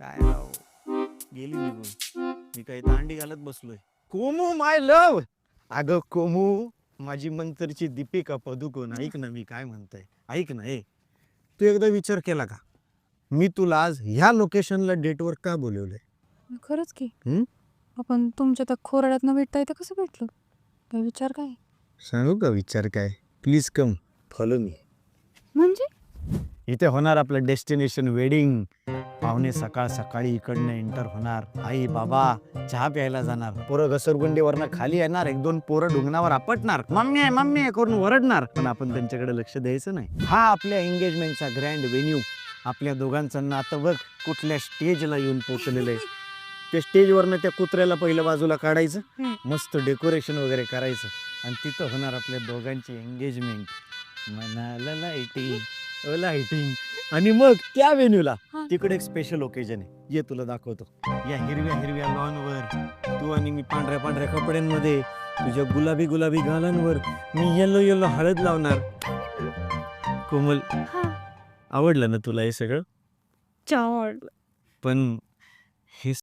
काय राव, गेली निघून. मी काही तांडी घालत बसलोय. कोमू माय लव. अगं कोमू, माझी मंतरची दीपिका पदुकोण. ऐक ना मी काय म्हणतोय. ऐक ना. तू एकदा विचार केला का, मी तुला आज ह्या लोकेशनला डेटवर का बोलवलंय? खरंच की हं? आपण तुमच्या त्या खोराड्यातनं भेटता येतं कसं भेटलो? काय विचार काय सांगू का विचार काय? Please come follow me. म्हणजे? इथे होणार आपलं डेस्टिनेशन वेडिंग. पाहुणे सकाळ सकाळी इकडनं एंटर होणार. आई बाबा चहा प्यायला जाणार. पोरं घसरगुंडीवरनं खाली येणार. एक दोन पोरं ढुंगणावर आपटणार. मम्मी मम्मी करून ओरडणार. पण आपण त्यांच्याकडे लक्ष द्यायचं नाही. हा आपल्या एंगेजमेंटचा ग्रँड व्हेन्यू. आपल्या दोघांचं नातं बघ कुठल्या स्टेजला येऊन पोहोचलेलं आहे. त्या स्टेजवरनं त्या कुत्र्याला पहिलं बाजूला काढायचं, मस्त डेकोरेशन वगैरे करायचं आणि तिथं होणार आपल्या दोघांची एंगेजमेंट. मनाला लाइटिंग लाइटिंग. आणि मग त्या व्हेन्यूला तिकडे एक स्पेशल ओकेजन आहे. ये तुला दाखवतो. या हिरव्या हिरव्या लॉनवर तू आणि मी पांढऱ्या पांढऱ्या कपड्यांमध्ये, तुझ्या गुलाबी गुलाबी गालांवर मी येलो येलो हळद लावणार. कोमल, आवडलं ना तुला हे सगळं? चहा पण हे